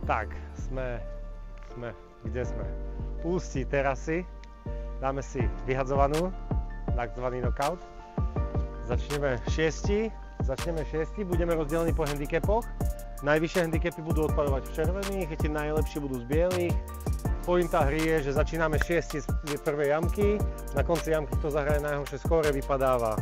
Tak, kde sme? Ústí terasy. Dáme si vyhadzovanú, takzvaný knockout. Začneme šiesti, budeme rozdelení po handicapoch. Najvyššie handicapy budú odpadovať v červených, tie najlepšie budú z bielých. Pointa hry je, že začíname šiesti z prvej jamky, na konci jamky, kto zahraje najhoršie skóre, vypadáva.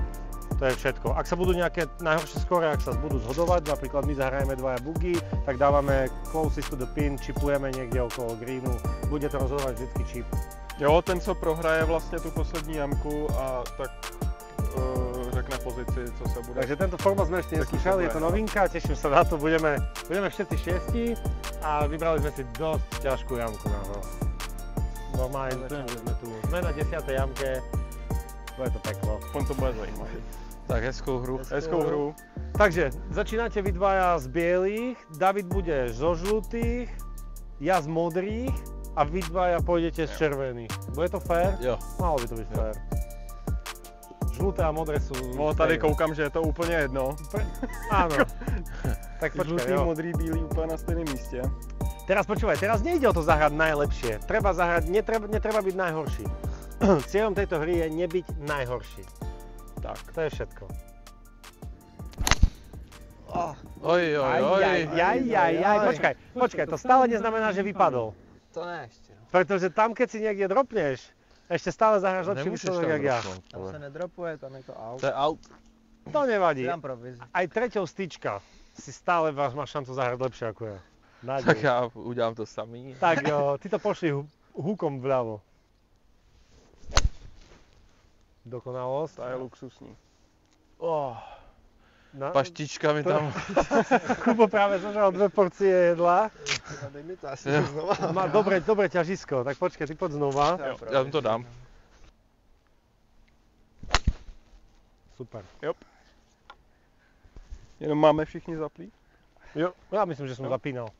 To je všetko. Ak sa budú nejaké najhoršie skóre, ak sa budú zhodovať, napríklad my zahrajeme dvaja bugy, tak dávame closest to the pin, čipujeme niekde okolo greenu, bude to rozhodovať vždycky čip. Jo, ten, co prohraje vlastně tu poslední jamku a tak řekne pozici, co se bude. Takže tento formát sme ešte neskúšali, je to novinka, teším sa na to, budeme všetci šiesti a vybrali sme si dosť ťažkú jamku na to. Normálne, sme na 10. jamke, bude to peklo. Aspoň to bude zajímavé. Tak hezkou hru. Takže začínate vy dvaja z bielých, David bude zo žlutých, ja z modrých a vy dvaja pôjdete z červených. Bude to fér? Jo. Malo by to byť fér. Žluté a modré sú... No tady koukám, že je to úplně jedno. Áno. Tak počkaj, Žlutý, jo. modrý, bílý úplně na stejném místě. Teraz počúvaj, teraz nejde o to zahrať najlepšie. Treba zahrať, netreba byť najhorší. Cieľom tejto hry je nebyť najhorší. Tak. To je všetko. Oj. Počkaj, to stále neznamená, že vypadol. To ne ešte. Pretože tam, keď si niekde dropneš, ešte stále zahráš lepší výsledok, jak ja. Tam sa nedropuje, tam je to out. To je out. To nevadí. Dám provizi. Aj treťou styčka si stále máš šancu zahrať lepšie ako ja. Nádej. Tak já udělám to samý. Tak jo, ty to pošli húkom vľavo. Dokonalosť. To je luxusní. Paštička mi tam... Kubo práve zožral 2 porcie jedla. Dej mi to asi znova. Má dobré ťažisko, tak počkej, ty poď znova. Já mu to dám. Super. Jenom máme všichni zaplý? Jo, ja myslím, že som zapínal.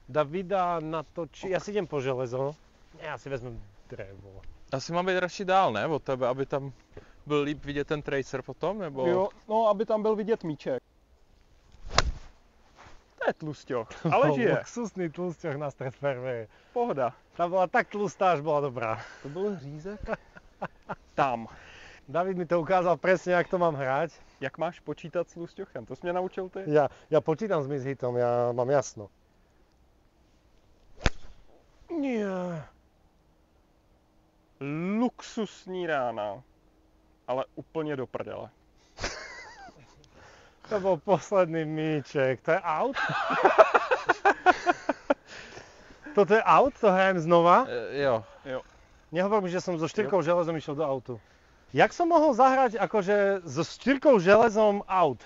Davida natočí, ja si idem po železo. Ja si vezmem drevo. Asi mám být radši dál, ne? Od tebe, aby tam byl líp vidět ten tracer potom, nebo? Jo, no aby tam byl vidět míček. To je tlusťoch, ale žije. Luxusný tlusťoch na stred fairway. Pohoda. Tá bola tak tlustá, až bola dobrá. To byl hřízek? Tam. David mi to ukázal presne, jak to mám hrať. Jak máš počítat s tlusťochem? To jsi mě naučil ty? Ja počítam s mishitom, ja mám jasno. Nie. Luxusní rána. Ale úplně do prdele. To bol posledný míček. To je out? Toto je out? To hrajem znova? Jo. Nehovor mi, že som so 4 železom išiel do autu. Jak som mohol zahrať akože so 4 železom out?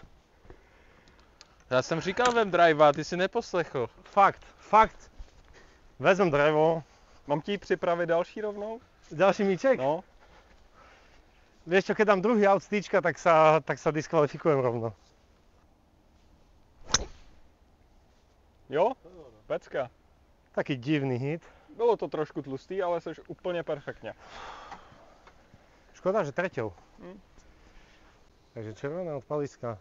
Já jsem říkal vem drive, ty si neposlechl. Fakt. Vezmem drevo. Mám ti připravit další rovnou? Ďalší míček? No. Vieš čo, keď dám druhý out stýčka, tak sa diskvalifikujem rovno. Jo? Pecka. Taký divný hit. Bylo to trošku tlustý, ale jsi úplně perfektně. Škoda, že treťou. Takže červená od paliska.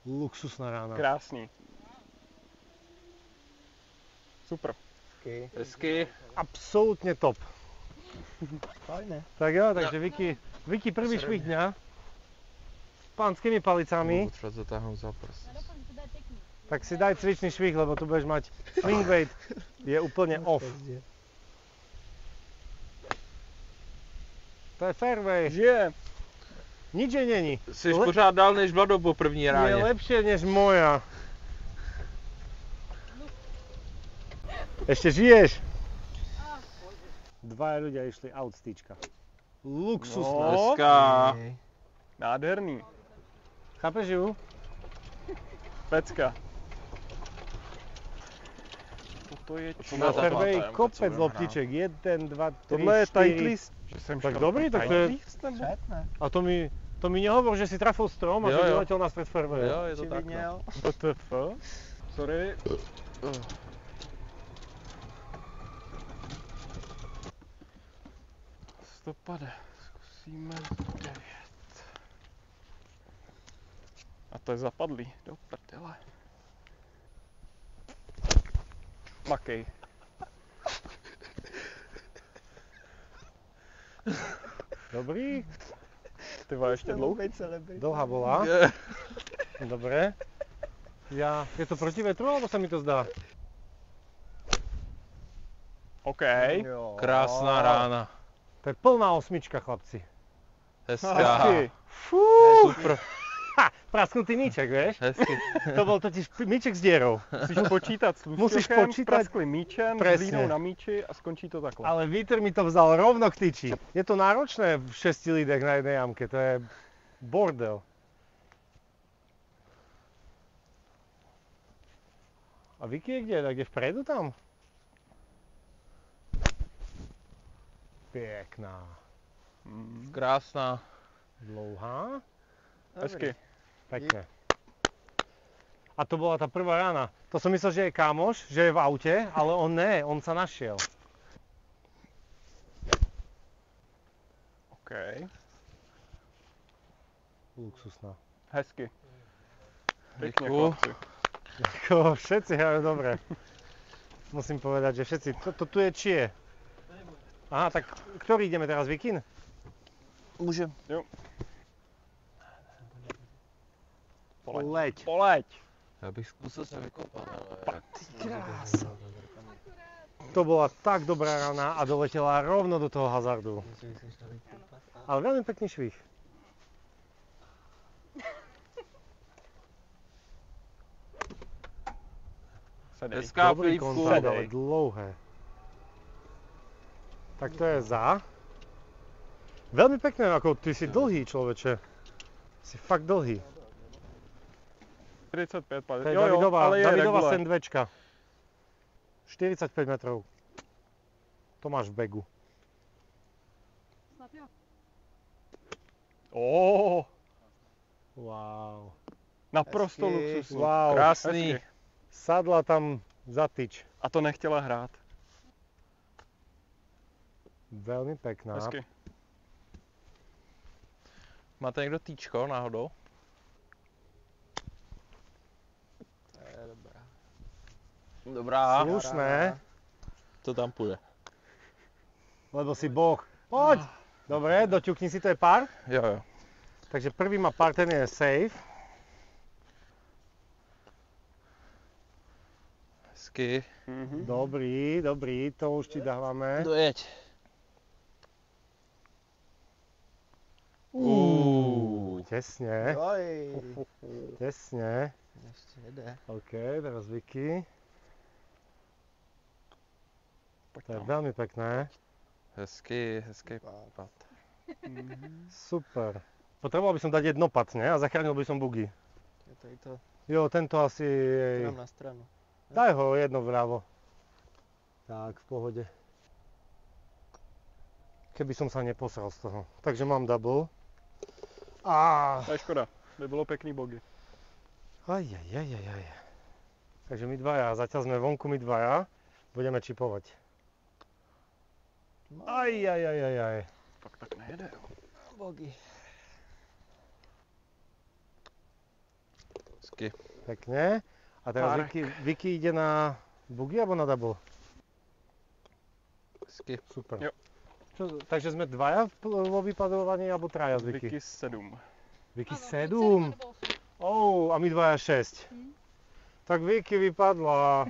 Luxusná rána. Krásný. Super. Hezky. Absolútne top. Fajne. Tak jo, takže Vicky prvý švih dňa. S pánskými palicami. Budu potřebovat zatáhnout za prst. Tak si daj cvičný švih, lebo tu budeš mať swing weight. Je úplne off. To je fairway. Žije. Nič jej není. Jsi pořád dál než Vlado po první Je ráně. lepšie než moja. Ešte žiješ? Dvaja ľudia išli out stýčka. Luxusná. No. Hezká. Nádherný. Chápeš ju? Pecka. Toto je Na fairway kopec loptiček. 1, 2, 3, 4. Tohle je tight list. Že jsem Tak šel dobrý, na tak to je... tight list, nebo? A to mi nehovor, že si trafil strom a Jo, že jo. vyletel na stred fairway. Jo, je to tak. No. WTF? Sorry. Listopade. Zkusíme 9. A to je zapadlý. Do prdele. Makej. Dobrý. Ty vole, ještě dlouho? Dlhá bola. Dobre. Je to proti vetru, alebo sa mi to zdá? OK. Jo. Krásná rána. To je plná osmička, chlapci. Hezká. Hezky. Fú. Super. Prasknutý míček, vieš? Hezky. To bol totiž míček s dierou. Musíš počítat s Musíš luštěchem, počítat. prasklým míčem, Presne. s línou na míči a skončí to takhle. Ale vítr mi to vzal rovno k tyči. Je to náročné v 6 lidech na jednej jamke, to je bordel. A Vicky je kde? Tak je vpredu tam? Pekná. Krásná. Dlouhá. Hezky. Pekne. A to bola tá prvá rána. To som myslel, že je kámoš, že je v aute, ale on ne, on sa našiel. OK. Luxusná. Hezky. Pěkně, Děkuju. chlapci. Ako, všetci hrajú dobre. Musím povedať, že všetci. To tu je čie? Aha, tak ktorý ideme teraz, Vikin? Můžem. Leď. Poleď. Já bych zkusil se vykopat, ale... Krása. To bola tak dobrá rana a doletela rovno do toho hazardu. Ale veľmi pekný švih. Sedej. Hezká Dobrý plívku. kontakt, ale dlouhé. Tak to je za. Veľmi pekné, ako ty si dlhý, človeče. Si fakt dlhý. 45, 50. To je Jo, ale je Davidova regular. sendvečka. 45 metrov. To máš v begu. Oh, Wow. naprosto Hezky. luxusní. Wow. Krásný. Hezky. Sadla tam za tyč. A to nechtěla hrát. Veľmi pekná. Hezky. Máte někdo týčko náhodou? To je dobrá. Dobrá. Slušné, To tam půjde. lebo si boh. Poď! Dobre, doťukni si, to je pár. Jo, jo. Takže prvý má pár, ten je safe. Hezky. Mhm. Dobrý, dobrý, to už ti dávame. Dojeď. Tesne, Oj, tesne. ještě jede. OK, teraz Vicky. Pojď To je tam. veľmi pekné. Hezky, hezký Wow. pad. Super. Potreboval by som dať jednopad, ne? A zachránil by som bugy. Je tady to Jo, tento asi... stran na stranu. Daj ho jedno vľavo. Tak, v pohode. Keby som sa neposral z toho. Takže mám double. To je škoda. By bylo pěkný bogy. Aj. Takže my dvaja, zatiaľ sme vonku my dvaja. Budeme čipovať. Aj. Pak tak nejde, jo. Bogy. Hezky. Pekne. A teraz Párek. Vicky ide na boogie alebo na double? Hezky. Super. Jo. Takže sme dvaja vo vypadovaní alebo traja z Vicky? Vicky 7. Vicky 7. A my dvaja 6. Tak Vicky vypadla.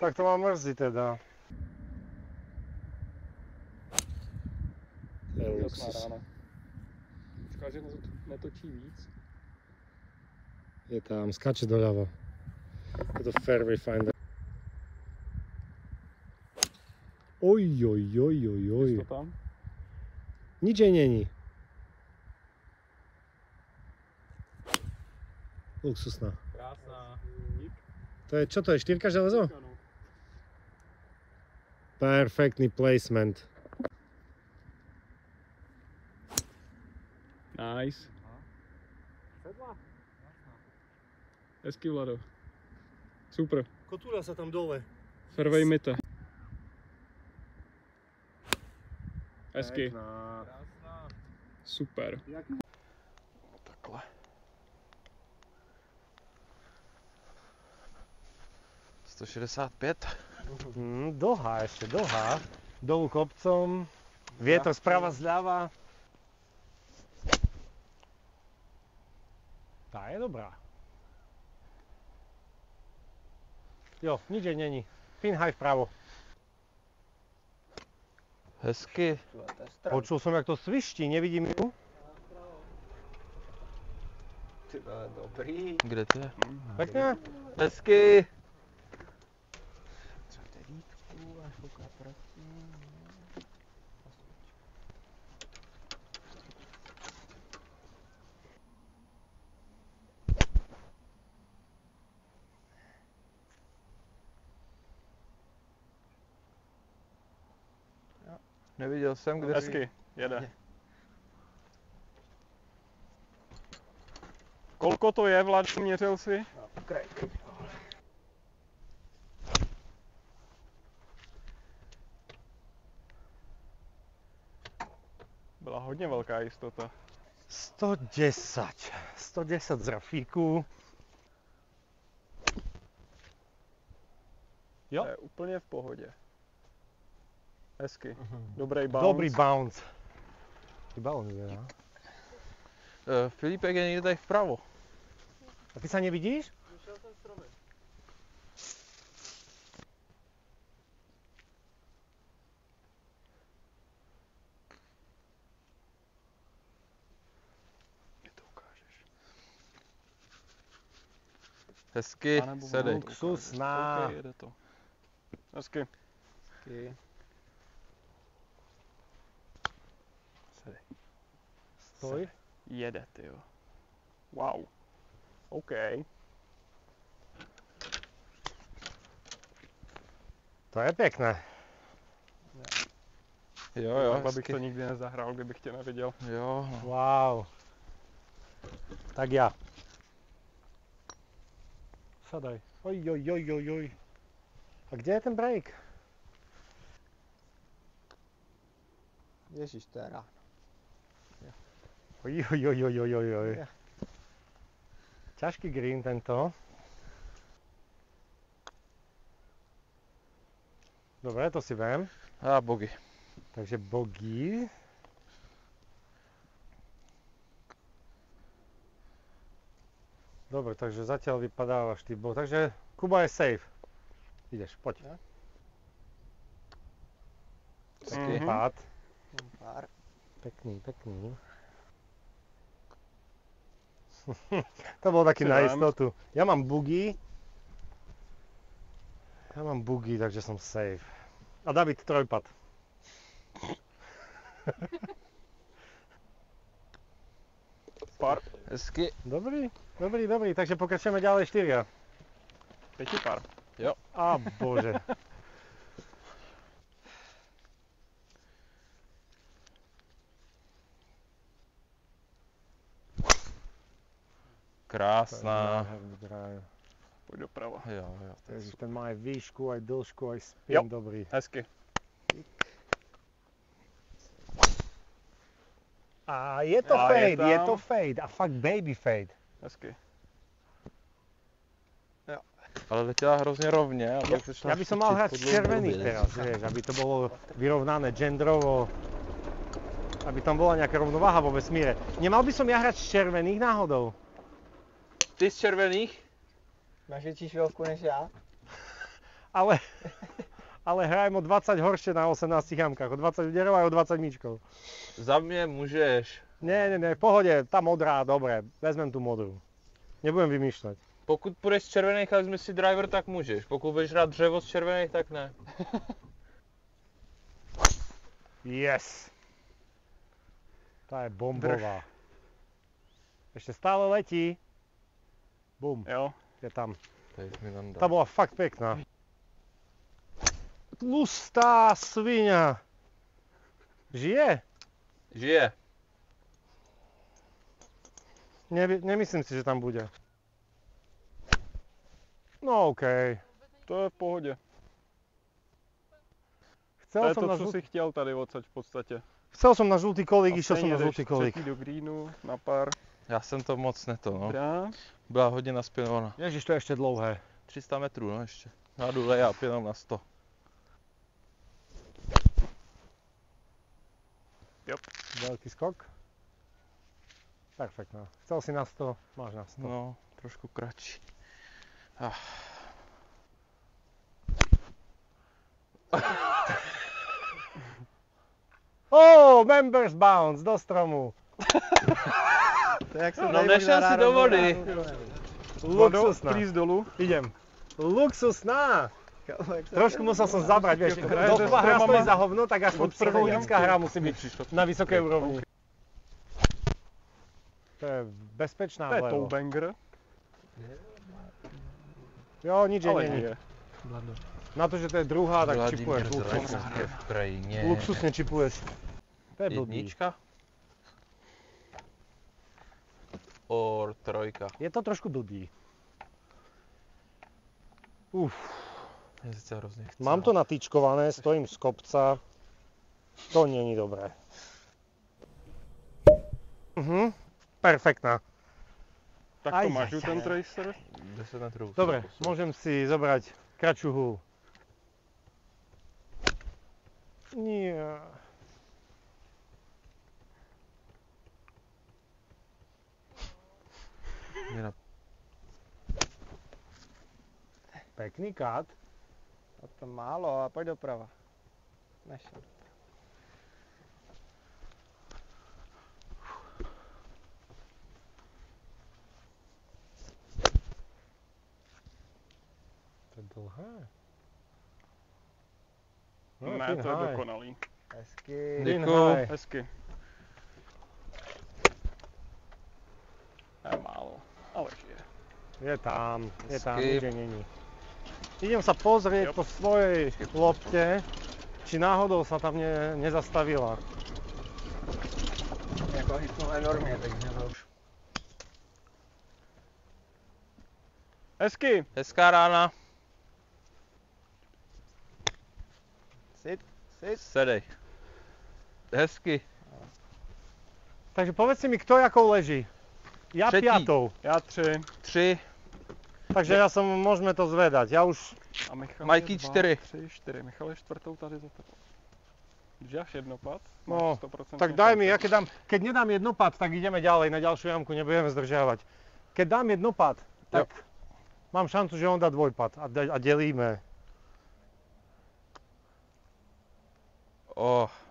Tak to ma mrzí teda. To je luxus. Říká, že netočí víc. Je tam, skáče doľava. Je to fairway finder. Oj. Je to tam? Nič jej není. Luxusná. Krásná. To je, čo to je, 4 železo? Perfektný placement. Nice. Hezky, Vlado. Super. Kotúľa sa tam dole. Fairway mite. Hezky. Super. Takhle. 165. Dlhá ešte, dlhá. Dolu kopcom. Vietor sprava zľava. Tá je dobrá. Jo, nič jej není. Pin high vpravo. Hezky. Počul som, jak to sviští, nevidím ju. Ty vole, dobrý. Kde to je? Pekne? Hezky. Co to je výtku a šouká proti. Neviděl jsem, kde Hezky, jede. Kolko to je, Vlad, měřil si? Krajky. Byla hodně velká jistota. 110. 110 z rafíku. Jo. To je úplně v pohodě. Hezky. Dobrý bounce. Dobrý bounce. Ty balón ide, no? Filipek je někde tady vpravo. A ty sa nevidíš? Mě to ukážeš. Hezky, Anebo sedej. vonku. Luxusná. OK, jede to. Hezky. Hezky. Sedej. Stoj. Jede, tyjo. Wow. OK. To je pekné. Jo, Takhle bych hezky. to nikdy nezahrál, kdybych tě neviděl. Jo, no. Wow. Tak ja. Sadaj. Oj, oj, oj, oj, oj. A kde je ten break? Ježiš, to je ráno. Oj, oj, oj, oj, oj, oj, oj. Ja. Ťažký green tento. Dobre, to si viem. A bogy. Takže bogey. Dobre, takže zatiaľ vypadávaš ty bog. Takže Kuba je safe. Ideš, poď. Ja. Pekný Mhm. pád. Mám pár. Pekný, pekný. To bol taký Si na dám. istotu. Ja mám boogie, takže som safe. A David trojpad. Pár. Hezky. Dobrý, dobrý, dobrý. Takže pokračujeme ďalej 4. 5 pár. Á, bože. Krásná. Pojď doprava. Jo, to je Ježiš, super. ten má aj výšku, aj dĺžku, aj spin, Jo. dobrý. Hezky. A je to A fade, je je tam. to fade. A fakt baby fade. Hezky. Ale letěla hrozně rovně. A pak Ja by som mal hrať z červených teraz, vieš, aby to bolo vyrovnané gendrovo. Aby tam bola nejaká rovnováha vo vesmíre. Nemal by som ja hrať z červených náhodou? Ty z červených? Máš větší švilku než já? Ale hrajem o 20 horšie na 18 jamkách, o 20 úderov a o 20 míčkov. Za mě můžeš. Nie, v pohode, tá modrá, dobre, vezmem tú modrú. Nebudem vymýšľať. Pokud půjdeš z červených a vezmeš si driver, tak můžeš. Pokud budeš hrát dřevo z červených, tak ne. Yes! Tá je bombová. Ešte stále letí. Bum, Jo. je tam. Tady jsi mi tam Tá dal. bola fakt pekná. Tlustá svinia. Žije? Žije. Nemyslím si, že tam bude. No okej. To je v pohodě. To Chcel je som to, na co žlutý, si chtěl tady odsaď v podstatě. chcel som na žlutý kolík, A išiel som stejně na jdeš žlutý kolík. třetí do greenu, na pár. Já jsem to moc neto, no. Dobrá. Byla hodně naspinovaná. Ježiš, to je ešte dlouhé. 300 metrů, no ještě. Já jdu layup jenom na 100. Veľký skok. Perfektná. Chcel si na 100, máš na 100. No, trošku kratší. Oh, members bounce do stromu. To je jak jsem No, tady nešel možná si ráno do byl vody. ráno, to nevím. Luxusná. Plíz dolů. Idem. Luxusná. Kámo, jak se- Trošku musel som zabrať, vieš, Hraje se doslova hra stromama. stojí za hovno, tak aspoň Od prvou psychologická jamky. hra musí byť na vysokej úrovni. To je bezpečná To je vlevo. toubanger, Jo, nič ale není. je. Na to, že to je druhá, tak Vladimír čipuješ Zrajčák luxusne. je v krajině. Luxusne čipuješ. To je blbý. Jednička. Or trojka. Je to trošku blbý. Uf, Je sice hrozně chce. mám to natýčkované, stojím z kopca. To není dobré. Perfektná. Tak Aj, to mažu aj, ten aj. tracer. 10 metrů. Dobre, môžem si zobrať kratšiu hulu. Nie. Pekný kat. A to málo, a pojď doprava. Nešel. To je dlhé. Ne, thin to je high. dokonalý. Hezky. Thin Děkuju. high. Hezky. Je málo, ale žije. Je tam, Hezky. nikde není. Idem sa pozrieť Jo. po svojej lopte, či náhodou sa tam nezastavila. Jako hitnul enormně, takže to už. Hezky. Hezká rána. Sit. Sedej. Hezky. Takže povedzte mi, kto jakou leží. Ja Třetí. piatou. Já 3. 3. Takže môžeme to zvedať. Ja už A Michal Majky je 2, 4. 3, 4. Michal je čtvrtou tady za tebou. Když dáš jednopad, No, máš 100% tak daj mi, ja keď nedám jednopad, tak ideme ďalej na ďalšiu jamku, nebudeme zdržiavať. Keď dám jednopad, tak mám šancu, že on dá dvojpad a delíme.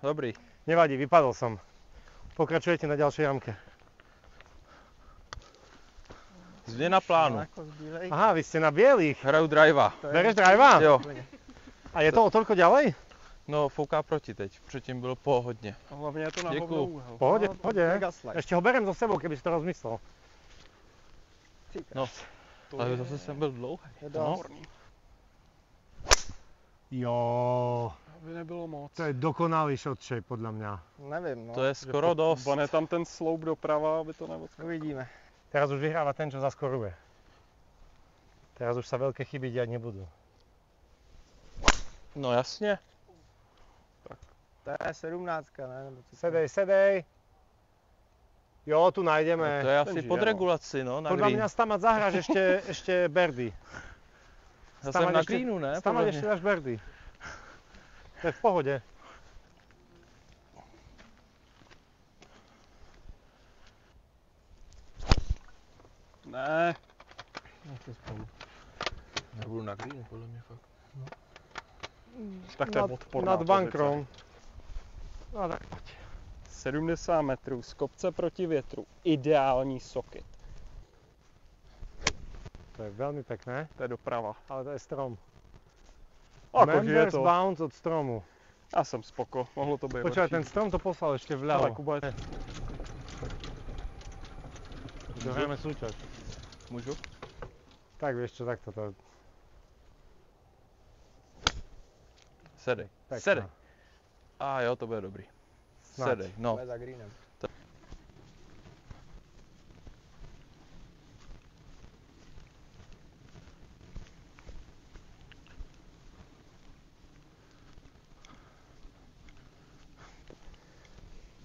Dobrý. Nevadí, vypadol som. Pokračujete na ďalšej jamke. Změna plánu. Jako zbílej. Aha, vy ste na bielých. Hraju drivea. To je- Bereš drivea? Jo. A je to o toľko ďalej? No, fouká proti teď. Předtím bylo pohodně. A hlavně je to na Děkuju. hovno úhel. V pohode, No, v pohode. mega slide. Ešte ho berem so sebou, keby si to rozmyslel. Ty No, To ale je zase jsem byl dlouhý. je No. dost. výborný. Jo, Aby nebylo moc. to je dokonalý shot shape podľa mňa. Nevím, no. To je skoro dost. On je tam ten sloup doprava, aby to neodskakalo. Uvidíme. Teraz už vyhráva ten, čo zaskoruje. Teraz už sa veľké chyby diať nebudú. No jasně. To je 17, ne? Nebo co to je? Sedej, sedej. Jo, tu No, nájdeme. to je asi žije, pod no. regulaci, no, na Podľa mňa green. Stamať zahráš ešte birdie. Já Stamať jsem na ešte- greenu, ne? Stamať Podle ešte mě. dáš birdie. To je v pohode. Ne, Já budu na greenu, podle mě fakt. tak to je odporná Nad pozice. bankrom. No tak poď. 70 metrů z kopce proti větru. Ideální socket. To je veľmi pekné, To je doprava. ale to je strom. Akože je Members to. bounce od stromu. Já jsem spoko, mohlo to být Počúvaj, lepší. ten strom to poslal ešte Ale vľavo. Kuba je... Dohráme súťaž. Můžu? Tak vieš čo, takto to... Sedej. Pekná. Sedej. A jo, to bude dobrý. Snad. Sedej, no. Bude za greenem.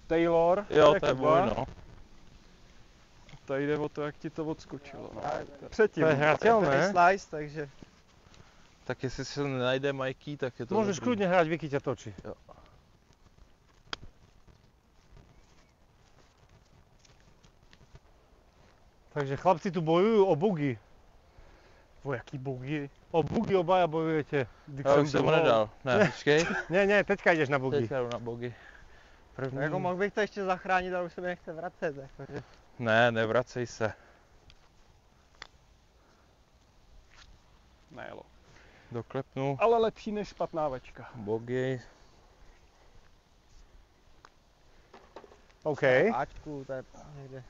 Taylor, Jo, je to je Kuba. můj, no. Tady jde o to, jak ti to odskočilo. No. Tak, Předtím. To je hrateľné. Tady slice, takže Tak jestli se nenajde Mikey, tak je to Môžeš dobrý. kľudne hrať, Vicky ťa točí. Jo. Takže chlapci tu bojujú o bugy. O jaký bugy? O bugy obaja bojujete. Já už jsem ho nedal. Ne, počkej. Ne, teďka jdeš na bugy. Teďka jdu na bogy. První. Jako mohl bych to ještě zachránit, ale už se mi nechce vracet. Jakože. Ne, nevracej se. Nejelo. Doklepnu. Ale lepší než špatná večka. Bogy. OK. Ačku, to je někde.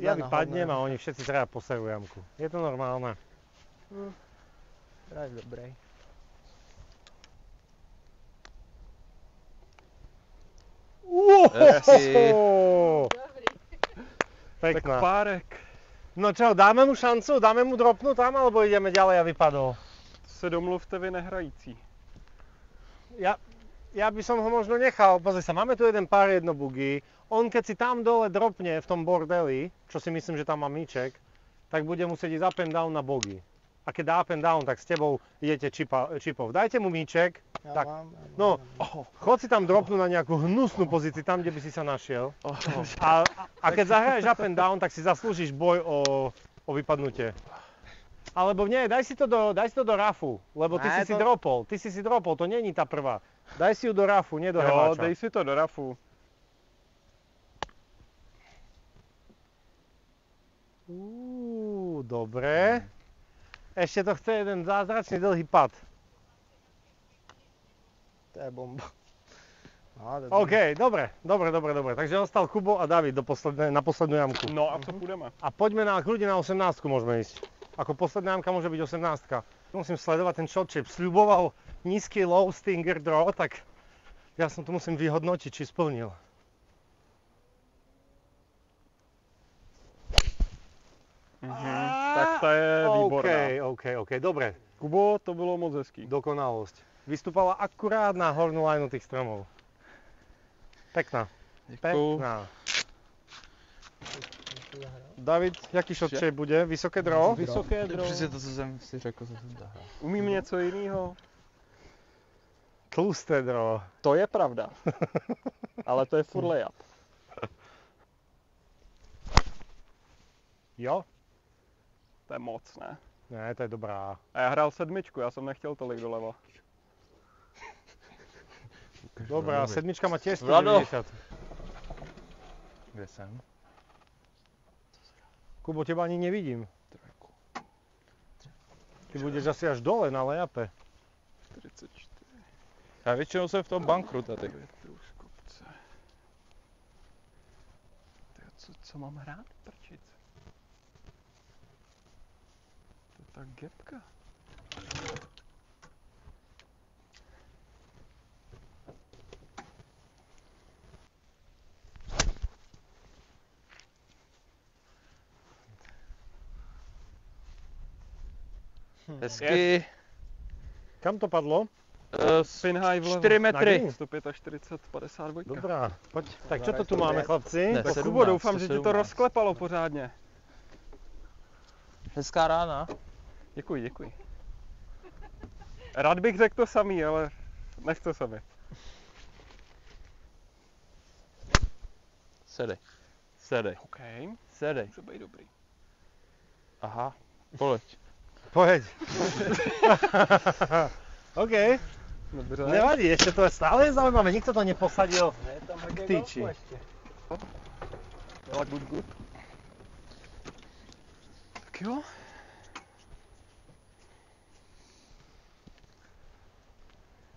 Ja vypadnem a oni všetci traja poserú jamku. Je to normálne. Drive dobrej. Hezky. Tak Pekná. párek. No čo, dáme mu šancu? Dáme mu dropnúť tam, alebo ideme ďalej a vypadol? Se domluvte vy nehrající. Ja by som ho možno nechal. Pozri sa, máme tu jeden pár jedno bugy. On keď si tam dole dropne v tom bordeli, čo si myslím, že tam má míček, tak bude musieť ísť up and down na bogy. A keď dá up and down, tak s tebou idete čipov. Dajte mu míček. Ja Tak. mám. No, chod si tam dropnúť na nejakú hnusnú pozíciu, tam, kde by si sa našiel. A keď zahraješ up and down, tak si zaslúžiš boj o vypadnutie. Alebo nie, daj si to do rafu, lebo ty Ne, si to- dropol. Ty si dropol, to není tá prvá. Daj si ju do rafu, nie do Jo, hemáča. dej si to do rafu. Dobre. Ešte to chce jeden zázračný dlhý pad. To je bomba. No, to je OK, dobre. Takže ostal Kubo a David na poslednú jamku. No a co půjdeme? A poďme kľudne na 18 môžeme ísť. Ako posledná jamka môže byť 18. Musím sledovať ten shot chip. Sľuboval nízky low stinger draw, tak ja som to musím vyhodnotiť, či splnil. Tak ta je výborná. OK, dobre. Kubo, to bylo moc hezký. Dokonalosť. Vystúpala akurát na hornú lineu tých stromov. Pekná. Děkuju. Pekná. David, jaký shot shape bude? Vysoké draw? Vysoké To je draw. přesně to, co jsem si řekl, co jsem zahrál. Umím něco jiného? Tlusté draw. To je pravda. Ale to je furt layup. Jo? To je moc, ne? Ne, to je dobrá. A já hrál sedmičku, já jsem nechtěl tolik doleva. Dobrá, sedmička má tiež Vlado. 190. Kde jsem? Kubo, teba ani nevidím. Trojku. Ty budeš asi až dole na layape. 44. Já většinou jsem v tom bankru tady. Větru z kopce. Tyjo, co mám hrát? Prčic. To je ta gepka. Hezky. Kam to padlo? Spin high vlevo. 4 Na metry. green. 145, 52. Dobrá, poď. Tak čo to tu máme, chlapci? Ne. Tak 17, Kubo, doufám, že ti to 117. rozklepalo pořádně. Hezká rána. Děkuji. Rád bych řekl to samý, ale nechce se mi. Sedej. OK, Sedej. může být dobrý. Aha. Poleď. Poď. OK, Dobře. nevadí, ešte to je stále zaujímavé, nikto to neposadil Je tam hodně k tyči. golfu ještě. Ale good. Tak jo.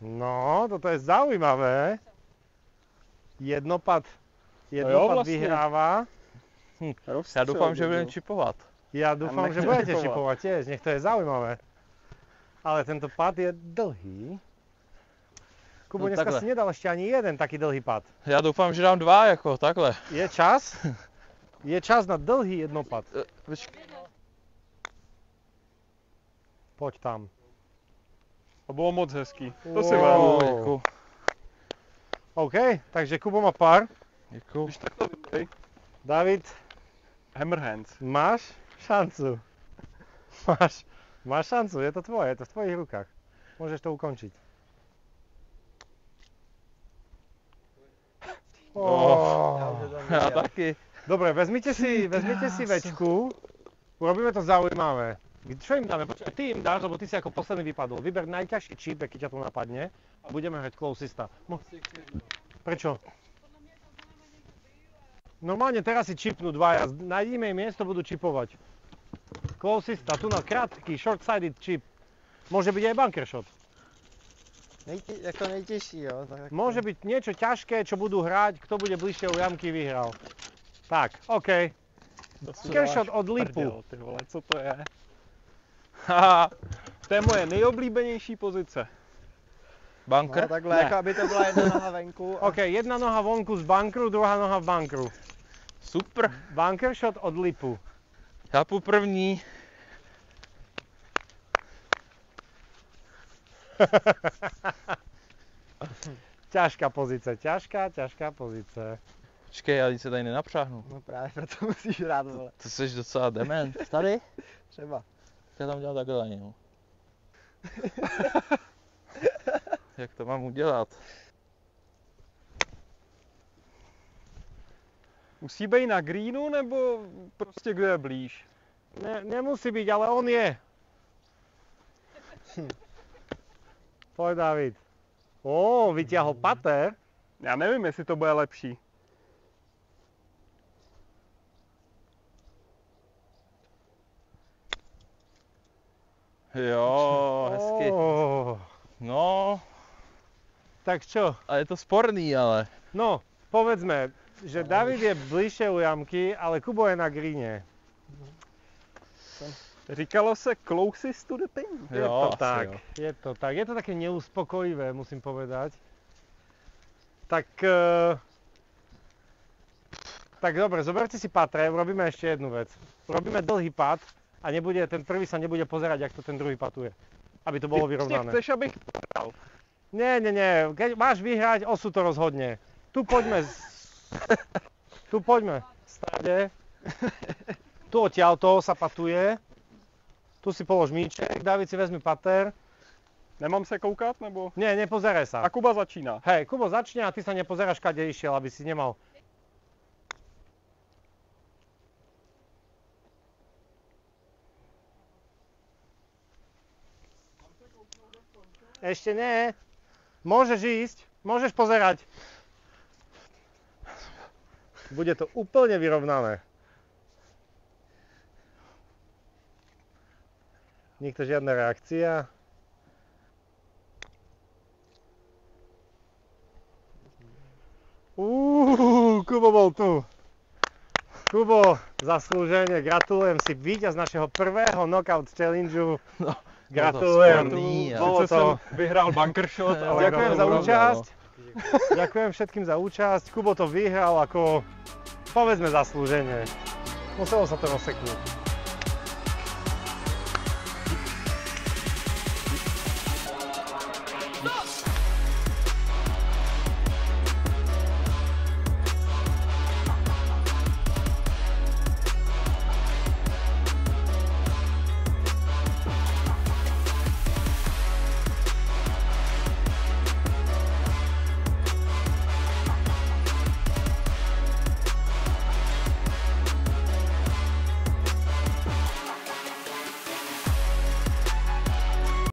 No, toto je zaujímavé. Jednopad vlastně. vyhráva. Já doufám, že budem čipovat. Ja dúfam, že nechcem budete šipovať. šipovať tiež, nech to je zaujímavé. Ale tento pad je dlhý. Kubo, No dneska takhle. si nedal ešte ani jeden taký dlhý pad. Já doufám, že dám 2 jako takhle. Je čas? Je čas na dlhý jednopad. Počkej. Poď tam. To bylo moc hezký. To si Wow. vám. Děkuju. OK, takže Kubo má pár. Děkuju. Když takhle vypadej. David, Hammerhands. máš šancu. Máš šancu, je to tvoje, je to v tvojich rukách. Môžeš to ukončiť. Já taky. Dobre, vezmite si večku. Urobíme to zaujímavé. Čo im dáme? Počkaj, ty im dáš, lebo ty si ako posledný vypadol. Vyber najťažší čip, keď ťa to napadne a budeme hrať closesta. Prečo? Normálne teraz si čipnú dvaja. Nájdime im miesto, budú čipovať. Closesta, tu na krátky, short-sided chip. Môže byť aj bunker shot. Jako nejtěžší, jo. Tak Môže byť niečo ťažké, čo budú hrať, kto bude bližšie u jamky, vyhral. Tak, OK. Screenshot od lipu. Ty vole, co to je? Haha, to je moje nejoblíbenější pozice. Bunker? No, takhle, Ne. jako aby to byla jedna noha venku. A OK, jedna noha vonku z bunkru, druhá noha v bunkru. Super. Bunker shot od lipu. Já půjdu první. ťažká pozice, ťažká pozice. Počkej, já se tady nenapřáhnu. No právě proto musíš hrát, vole. Ty jsi docela dement. Tady? Třeba. Já tam dělám takhle, jo. Jak to mám udělat? Musí být na greenu, nebo prostě kdo je blíž? Nemusí byť, ale on je. Poď, David. Ó, vyťahol pater. Já nevím, jestli to bude lepší. Jo, hezky. Ó, No, tak čo? a je to sporný, ale. No, povedzme, že David je bližšie u jamky, ale Kubo je na greene. Říkalo se closest to the pin. Je Jo, to asi tak, jo. je to tak. Je to také neuspokojivé, musím povedať. Tak, tak dobre, zoberte si patre, urobíme ešte jednu vec. Urobíme dlhý pad a ten prvý sa nebude pozerať, jak to ten druhý patuje. Aby to bolo vyrovnané. Chceš, abych prohral. Nie, keď máš vyhrať, osu to rozhodne. Tu poďme stade. Tu odtiaľto sa patuje. Tu si polož míček, David si vezmi pater. Nemám se koukat, nebo? Nie, nepozeraj sa. A Kuba začíná. Hej, Kubo začne a ty sa nepozeráš, kade išiel, aby si nemal. Ešte nie. Môžeš ísť, môžeš pozerať. Bude to úplne vyrovnané. Nikto žiadna reakcia. Kubo bol tu. Kubo, zaslúžene, gratulujem, si víťaz našeho prvého knockout challengeu. No, Gratulujem. sporný, Bolo Sice to... jsem vyhrál bunker shot, ale Ďakujem za pravda, účasť. Ďakujem všetkým za účasť. Kubo to vyhral ako, povedzme, zaslúžene. Muselo sa to rozseknúť.